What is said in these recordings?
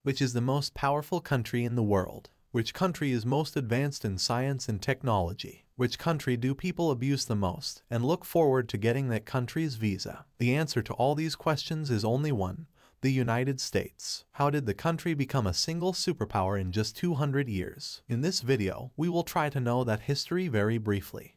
Which is the most powerful country in the world? Which country is most advanced in science and technology? Which country do people abuse the most and look forward to getting that country's visa? The answer to all these questions is only one: the United States. How did the country become a single superpower in just 200 years? In this video, we will try to know that history very briefly.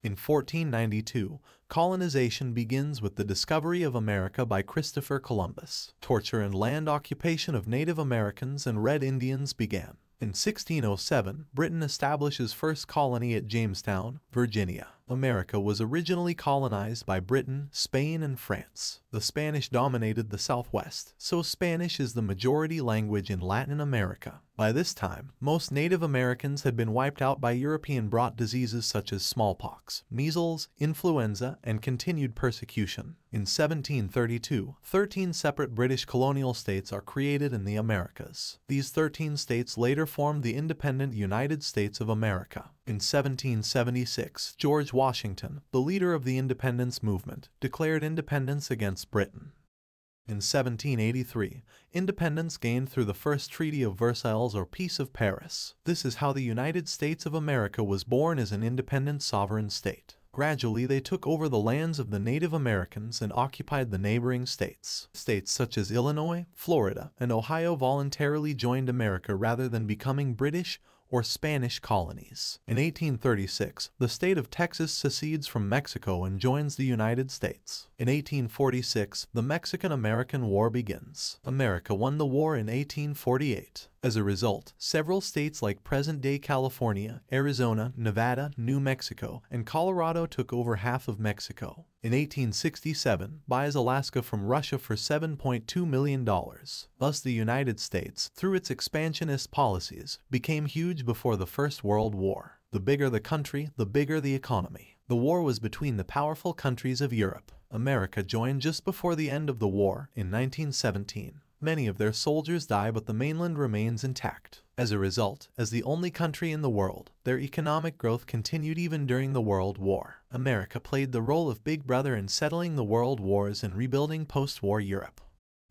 In 1492, colonization begins with the discovery of America by Christopher Columbus. Torture and land occupation of Native Americans and Red Indians began. In 1607, Britain establishes first colony at Jamestown, Virginia. America was originally colonized by Britain, Spain, and France. The Spanish dominated the Southwest, so Spanish is the majority language in Latin America. By this time, most Native Americans had been wiped out by European-brought diseases such as smallpox, measles, influenza, and continued persecution. In 1732, 13 separate British colonial states are created in the Americas. These 13 states later formed the independent United States of America. In 1776, George Washington, the leader of the independence movement, declared independence against Britain. In 1783, independence gained through the First Treaty of Versailles or Peace of Paris. This is how the United States of America was born as an independent sovereign state. Gradually, they took over the lands of the Native Americans and occupied the neighboring states. States such as Illinois, Florida, and Ohio voluntarily joined America rather than becoming British or Spanish colonies. In 1836, the state of Texas secedes from Mexico and joins the United States. In 1846, the Mexican-American War begins. America won the war in 1848. As a result, several states like present-day California, Arizona, Nevada, New Mexico, and Colorado took over half of Mexico. In 1867, buys Alaska from Russia for $7.2 million. Thus, the United States, through its expansionist policies, became huge before the First World War. The bigger the country, the bigger the economy. The war was between the powerful countries of Europe. America joined just before the end of the war in 1917. Many of their soldiers die, but the mainland remains intact. As a result, as the only country in the world, their economic growth continued even during the World War. America played the role of Big Brother in settling the world wars and rebuilding post-war Europe.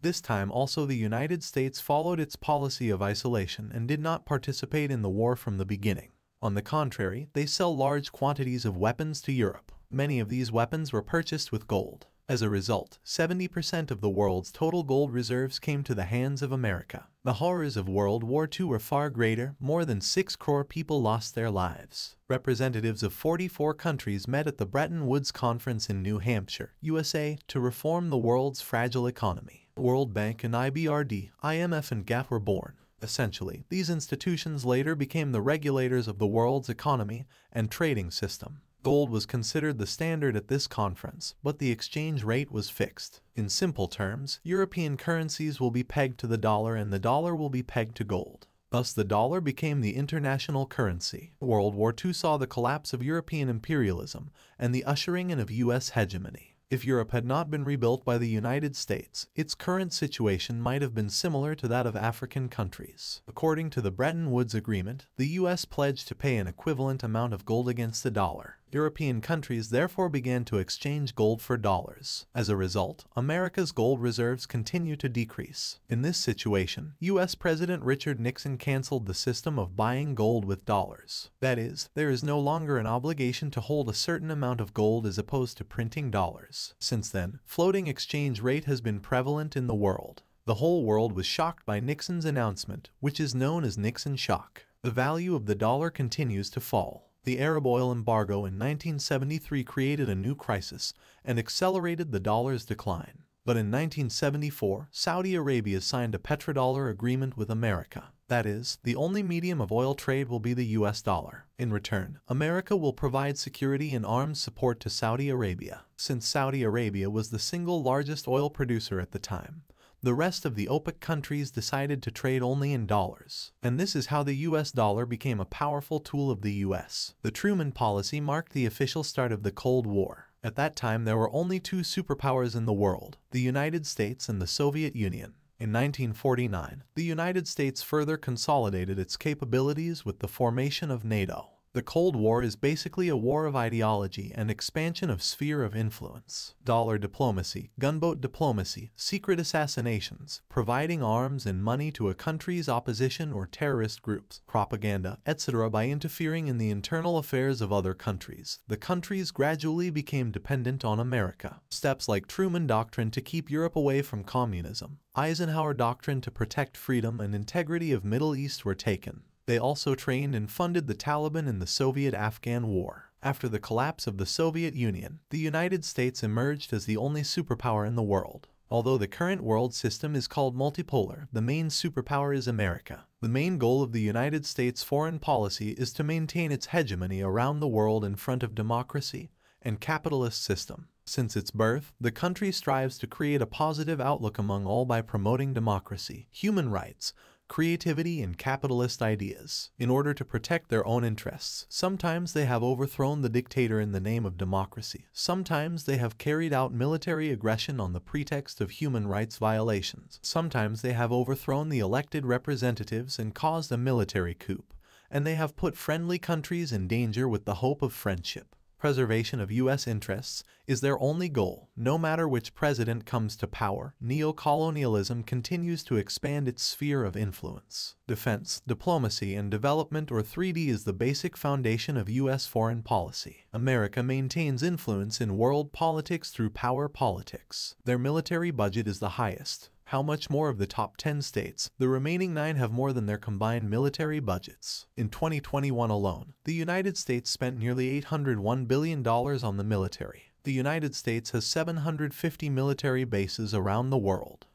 This time also the United States followed its policy of isolation and did not participate in the war from the beginning. On the contrary, they sell large quantities of weapons to Europe. Many of these weapons were purchased with gold. As a result, 70% of the world's total gold reserves came to the hands of America. The horrors of World War II were far greater. More than 6 crore people lost their lives. Representatives of 44 countries met at the Bretton Woods Conference in New Hampshire, USA, to reform the world's fragile economy. World Bank and IBRD, IMF and GATT were born. Essentially, these institutions later became the regulators of the world's economy and trading system. Gold was considered the standard at this conference, but the exchange rate was fixed. In simple terms, European currencies will be pegged to the dollar and the dollar will be pegged to gold. Thus, the dollar became the international currency. World War II saw the collapse of European imperialism and the ushering in of U.S. hegemony. If Europe had not been rebuilt by the United States, its current situation might have been similar to that of African countries. According to the Bretton Woods Agreement, the U.S. pledged to pay an equivalent amount of gold against the dollar. European countries therefore began to exchange gold for dollars. As a result, America's gold reserves continue to decrease. In this situation, U.S. President Richard Nixon canceled the system of buying gold with dollars. That is, there is no longer an obligation to hold a certain amount of gold as opposed to printing dollars. Since then, floating exchange rate has been prevalent in the world. The whole world was shocked by Nixon's announcement, which is known as Nixon shock. The value of the dollar continues to fall. The Arab oil embargo in 1973 created a new crisis and accelerated the dollar's decline. But in 1974, Saudi Arabia signed a petrodollar agreement with America. That is, the only medium of oil trade will be the US dollar. In return, America will provide security and arms support to Saudi Arabia. Since Saudi Arabia was the single largest oil producer at the time, the rest of the OPEC countries decided to trade only in dollars. And this is how the US dollar became a powerful tool of the US. The Truman policy marked the official start of the Cold War. At that time, there were only 2 superpowers in the world, the United States and the Soviet Union. In 1949, the United States further consolidated its capabilities with the formation of NATO. The Cold War is basically a war of ideology and expansion of sphere of influence. Dollar diplomacy, gunboat diplomacy, secret assassinations, providing arms and money to a country's opposition or terrorist groups, propaganda, etc. By interfering in the internal affairs of other countries, the countries gradually became dependent on America. Steps like Truman Doctrine to keep Europe away from communism, Eisenhower Doctrine to protect freedom and integrity of Middle East were taken. They also trained and funded the Taliban in the Soviet-Afghan War. After the collapse of the Soviet Union, the United States emerged as the only superpower in the world. Although the current world system is called multipolar, the main superpower is America. The main goal of the United States foreign policy is to maintain its hegemony around the world in front of democracy and capitalist system. Since its birth, the country strives to create a positive outlook among all by promoting democracy, human rights, creativity, and capitalist ideas. In order to protect their own interests, sometimes they have overthrown the dictator in the name of democracy. Sometimes they have carried out military aggression on the pretext of human rights violations. Sometimes they have overthrown the elected representatives and caused a military coup. And they have put friendly countries in danger with the hope of friendship. Preservation of U.S. interests is their only goal. No matter which president comes to power, neocolonialism continues to expand its sphere of influence. Defense, diplomacy, and development, or 3D, is the basic foundation of U.S. foreign policy. America maintains influence in world politics through power politics. Their military budget is the highest. How much more of the top 10 states? The remaining 9 have more than their combined military budgets. In 2021 alone, the United States spent nearly $801 billion on the military. The United States has 750 military bases around the world.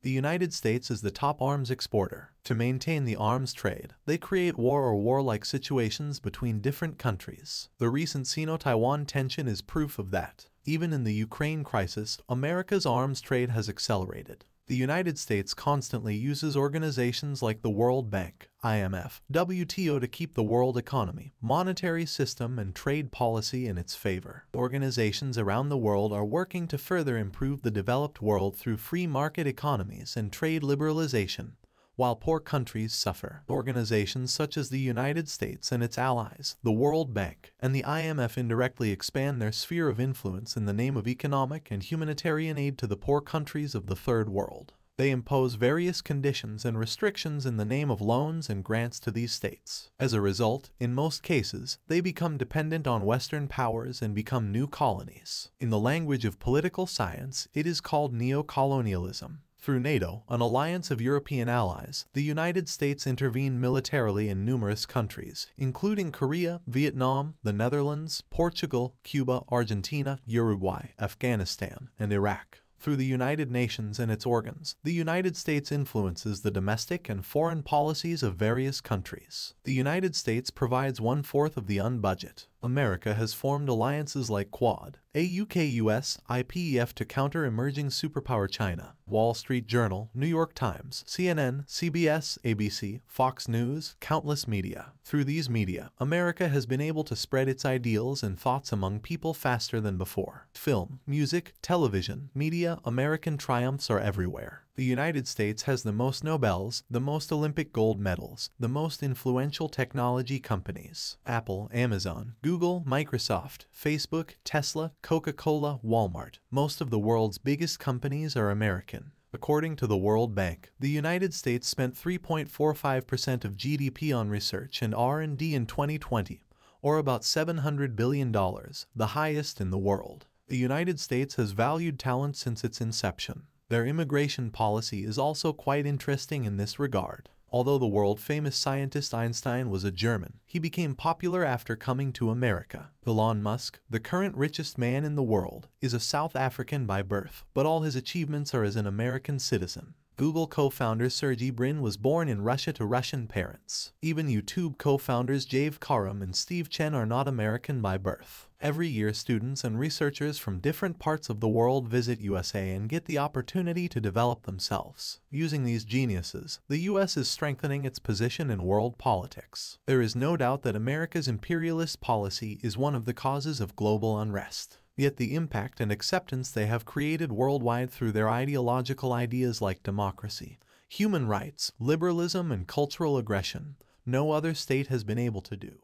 The United States is the top arms exporter. To maintain the arms trade, they create war or warlike situations between different countries. The recent Sino-Taiwan tension is proof of that. Even in the Ukraine crisis, America's arms trade has accelerated. The United States constantly uses organizations like the World Bank, IMF, WTO to keep the world economy, monetary system, and trade policy in its favor. Organizations around the world are working to further improve the developed world through free market economies and trade liberalization, while poor countries suffer. Organizations such as the United States and its allies, the World Bank, and the IMF indirectly expand their sphere of influence in the name of economic and humanitarian aid to the poor countries of the Third World. They impose various conditions and restrictions in the name of loans and grants to these states. As a result, in most cases, they become dependent on Western powers and become new colonies. In the language of political science, it is called neocolonialism. Through NATO, an alliance of European allies, the United States intervened militarily in numerous countries, including Korea, Vietnam, the Netherlands, Portugal, Cuba, Argentina, Uruguay, Afghanistan, and Iraq. Through the United Nations and its organs, the United States influences the domestic and foreign policies of various countries. The United States provides 1/4 of the UN budget. America has formed alliances like Quad, AUKUS, IPEF to counter emerging superpower China. Wall Street Journal, New York Times, CNN, CBS, ABC, Fox News, countless media. Through these media, America has been able to spread its ideals and thoughts among people faster than before. Film, music, television, media, American triumphs are everywhere. The United States has the most Nobels, the most Olympic gold medals, the most influential technology companies. Apple, Amazon, Google, Microsoft, Facebook, Tesla, Coca-Cola, Walmart. Most of the world's biggest companies are American. According to the World Bank, the United States spent 3.45% of GDP on research and R&D in 2020, or about $700 billion, the highest in the world. The United States has valued talent since its inception. Their immigration policy is also quite interesting in this regard. Although the world-famous scientist Einstein was a German, he became popular after coming to America. Elon Musk, the current richest man in the world, is a South African by birth, but all his achievements are as an American citizen. Google co-founder Sergey Brin was born in Russia to Russian parents. Even YouTube co-founders Jave Karam and Steve Chen are not American by birth. Every year, students and researchers from different parts of the world visit USA and get the opportunity to develop themselves. Using these geniuses, the US is strengthening its position in world politics. There is no doubt that America's imperialist policy is one of the causes of global unrest. Yet the impact and acceptance they have created worldwide through their ideological ideas like democracy, human rights, liberalism, and cultural aggression, no other state has been able to do.